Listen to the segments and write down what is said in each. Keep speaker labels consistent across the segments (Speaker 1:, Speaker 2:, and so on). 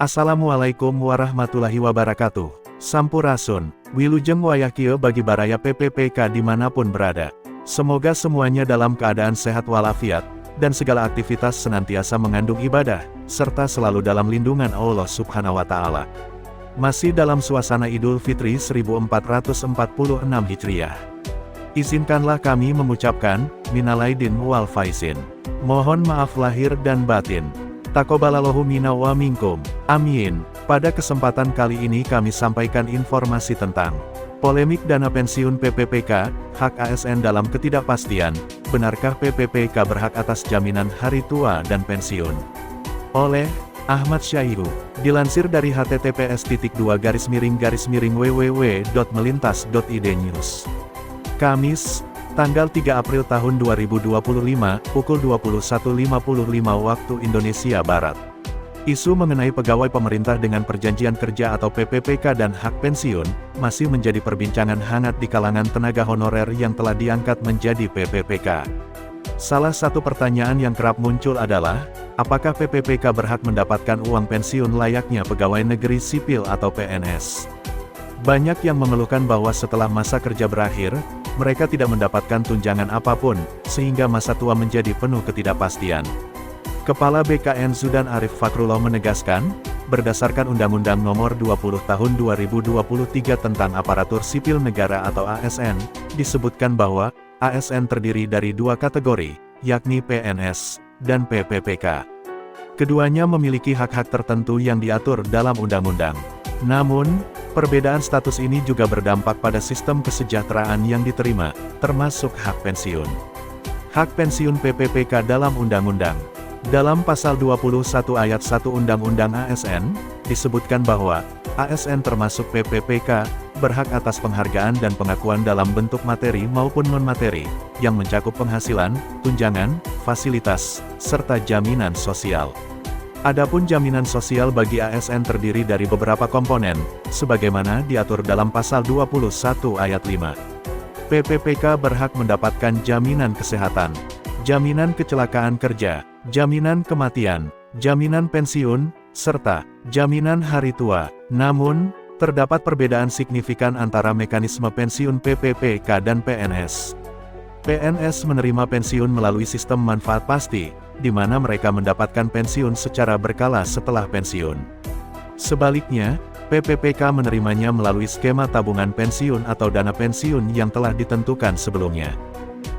Speaker 1: Assalamualaikum warahmatullahi wabarakatuh. Sampurasun, wilujeng wayah kieu bagi baraya PPPK dimanapun berada. Semoga semuanya dalam keadaan sehat walafiat, dan segala aktivitas senantiasa mengandung ibadah, serta selalu dalam lindungan Allah Subhanahu wa Ta'ala. Masih dalam suasana Idul Fitri 1446 Hijriah. Izinkanlah kami mengucapkan, minal aidin wal faizin. Mohon maaf lahir dan batin. Taqabbalallahu minna wa minkum. Amin. Pada kesempatan kali ini kami sampaikan informasi tentang polemik dana pensiun PPPK, hak ASN dalam ketidakpastian, benarkah PPPK berhak atas jaminan hari tua dan pensiun? Oleh Ahmad Syaihu, dilansir dari https://www.melintas.id News. Kamis, tanggal 3 April tahun 2025, pukul 21.55 waktu Indonesia Barat. Isu mengenai pegawai pemerintah dengan perjanjian kerja atau PPPK dan hak pensiun, masih menjadi perbincangan hangat di kalangan tenaga honorer yang telah diangkat menjadi PPPK. Salah satu pertanyaan yang kerap muncul adalah, apakah PPPK berhak mendapatkan uang pensiun layaknya pegawai negeri sipil atau PNS? Banyak yang mengeluhkan bahwa setelah masa kerja berakhir, mereka tidak mendapatkan tunjangan apapun, sehingga masa tua menjadi penuh ketidakpastian. Kepala BKN Zudan Arif Fakrullah menegaskan, berdasarkan Undang-Undang Nomor 20 Tahun 2023 tentang Aparatur Sipil Negara atau ASN, disebutkan bahwa ASN terdiri dari dua kategori, yakni PNS dan PPPK. Keduanya memiliki hak-hak tertentu yang diatur dalam undang-undang. Namun, perbedaan status ini juga berdampak pada sistem kesejahteraan yang diterima, termasuk hak pensiun. Hak pensiun PPPK dalam undang-undang. Dalam pasal 21 ayat 1 Undang-Undang ASN, disebutkan bahwa ASN termasuk PPPK, berhak atas penghargaan dan pengakuan dalam bentuk materi maupun non-materi, yang mencakup penghasilan, tunjangan, fasilitas, serta jaminan sosial. Adapun jaminan sosial bagi ASN terdiri dari beberapa komponen, sebagaimana diatur dalam pasal 21 ayat 5. PPPK berhak mendapatkan jaminan kesehatan, jaminan kecelakaan kerja, jaminan kematian, jaminan pensiun, serta jaminan hari tua. Namun, terdapat perbedaan signifikan antara mekanisme pensiun PPPK dan PNS. PNS menerima pensiun melalui sistem manfaat pasti, di mana mereka mendapatkan pensiun secara berkala setelah pensiun. Sebaliknya, PPPK menerimanya melalui skema tabungan pensiun atau dana pensiun yang telah ditentukan sebelumnya.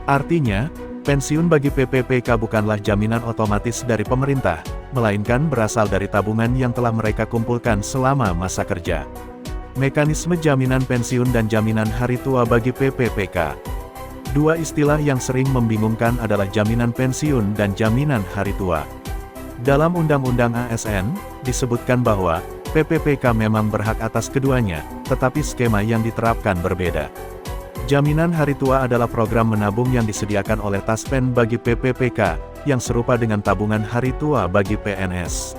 Speaker 1: Artinya, pensiun bagi PPPK bukanlah jaminan otomatis dari pemerintah, melainkan berasal dari tabungan yang telah mereka kumpulkan selama masa kerja. Mekanisme jaminan pensiun dan jaminan hari tua bagi PPPK. Dua istilah yang sering membingungkan adalah jaminan pensiun dan jaminan hari tua. Dalam Undang-Undang ASN, disebutkan bahwa PPPK memang berhak atas keduanya, tetapi skema yang diterapkan berbeda. Jaminan hari tua adalah program menabung yang disediakan oleh Taspen bagi PPPK, yang serupa dengan tabungan hari tua bagi PNS.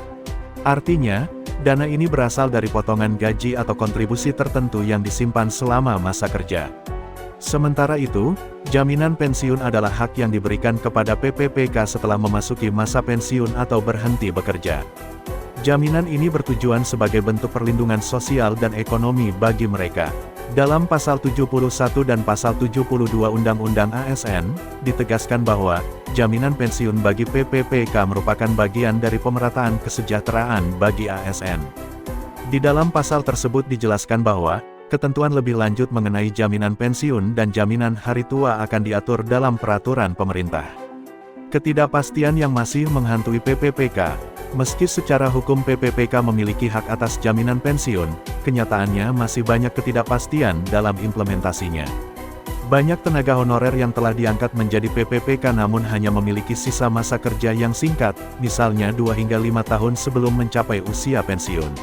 Speaker 1: Artinya, dana ini berasal dari potongan gaji atau kontribusi tertentu yang disimpan selama masa kerja. Sementara itu, jaminan pensiun adalah hak yang diberikan kepada PPPK setelah memasuki masa pensiun atau berhenti bekerja. Jaminan ini bertujuan sebagai bentuk perlindungan sosial dan ekonomi bagi mereka. Dalam pasal 71 dan pasal 72 Undang-Undang ASN, ditegaskan bahwa jaminan pensiun bagi PPPK merupakan bagian dari pemerataan kesejahteraan bagi ASN. Di dalam pasal tersebut dijelaskan bahwa ketentuan lebih lanjut mengenai jaminan pensiun dan jaminan hari tua akan diatur dalam peraturan pemerintah. Ketidakpastian yang masih menghantui PPPK. Meski secara hukum PPPK memiliki hak atas jaminan pensiun, kenyataannya masih banyak ketidakpastian dalam implementasinya. Banyak tenaga honorer yang telah diangkat menjadi PPPK namun hanya memiliki sisa masa kerja yang singkat, misalnya 2 hingga 5 tahun sebelum mencapai usia pensiun.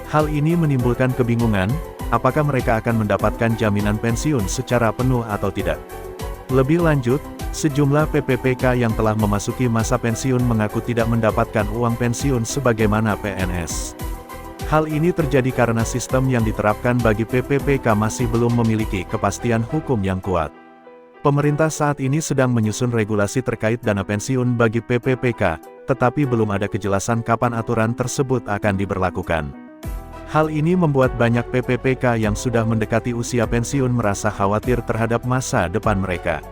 Speaker 1: Hal ini menimbulkan kebingungan, apakah mereka akan mendapatkan jaminan pensiun secara penuh atau tidak. Lebih lanjut, sejumlah PPPK yang telah memasuki masa pensiun mengaku tidak mendapatkan uang pensiun sebagaimana PNS. Hal ini terjadi karena sistem yang diterapkan bagi PPPK masih belum memiliki kepastian hukum yang kuat. Pemerintah saat ini sedang menyusun regulasi terkait dana pensiun bagi PPPK, tetapi belum ada kejelasan kapan aturan tersebut akan diberlakukan. Hal ini membuat banyak PPPK yang sudah mendekati usia pensiun merasa khawatir terhadap masa depan mereka.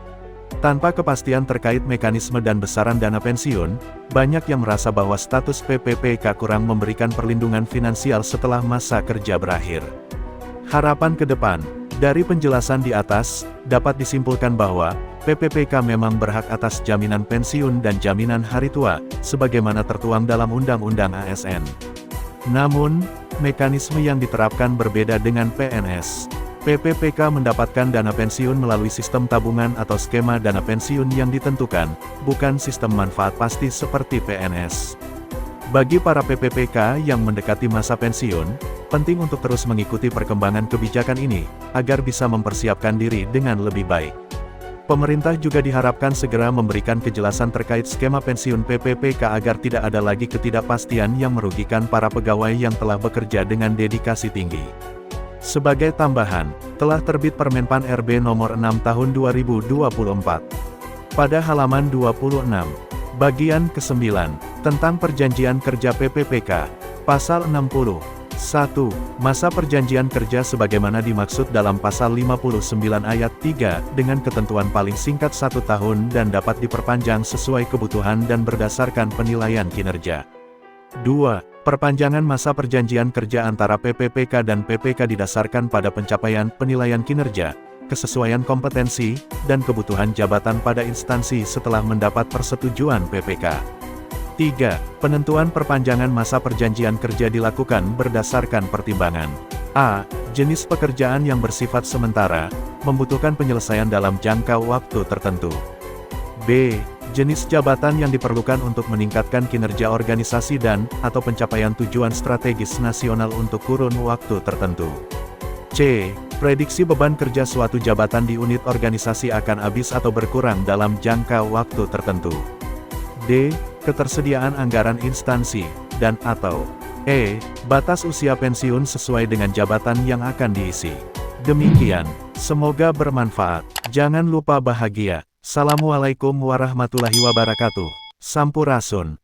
Speaker 1: Tanpa kepastian terkait mekanisme dan besaran dana pensiun, banyak yang merasa bahwa status PPPK kurang memberikan perlindungan finansial setelah masa kerja berakhir. Harapan ke depan, dari penjelasan di atas, dapat disimpulkan bahwa PPPK memang berhak atas jaminan pensiun dan jaminan hari tua, sebagaimana tertuang dalam Undang-Undang ASN. Namun, mekanisme yang diterapkan berbeda dengan PNS. PPPK mendapatkan dana pensiun melalui sistem tabungan atau skema dana pensiun yang ditentukan, bukan sistem manfaat pasti seperti PNS. Bagi para PPPK yang mendekati masa pensiun, penting untuk terus mengikuti perkembangan kebijakan ini, agar bisa mempersiapkan diri dengan lebih baik. Pemerintah juga diharapkan segera memberikan kejelasan terkait skema pensiun PPPK agar tidak ada lagi ketidakpastian yang merugikan para pegawai yang telah bekerja dengan dedikasi tinggi. Sebagai tambahan, telah terbit Permenpan RB Nomor 6 Tahun 2024. Pada halaman 26, bagian ke-9, tentang perjanjian kerja PPPK, pasal 60. 1. Masa perjanjian kerja sebagaimana dimaksud dalam pasal 59 ayat 3, dengan ketentuan paling singkat 1 tahun dan dapat diperpanjang sesuai kebutuhan dan berdasarkan penilaian kinerja. 2. Perpanjangan masa perjanjian kerja antara PPPK dan PPK didasarkan pada pencapaian penilaian kinerja, kesesuaian kompetensi, dan kebutuhan jabatan pada instansi setelah mendapat persetujuan PPK. 3. Penentuan perpanjangan masa perjanjian kerja dilakukan berdasarkan pertimbangan A. Jenis pekerjaan yang bersifat sementara, membutuhkan penyelesaian dalam jangka waktu tertentu. B. Jenis jabatan yang diperlukan untuk meningkatkan kinerja organisasi dan/atau pencapaian tujuan strategis nasional untuk kurun waktu tertentu. C. Prediksi beban kerja suatu jabatan di unit organisasi akan habis atau berkurang dalam jangka waktu tertentu. D. Ketersediaan anggaran instansi, dan/atau E. Batas usia pensiun sesuai dengan jabatan yang akan diisi. Demikian, semoga bermanfaat. Jangan lupa bahagia. Assalamualaikum warahmatullahi wabarakatuh. Sampurasun.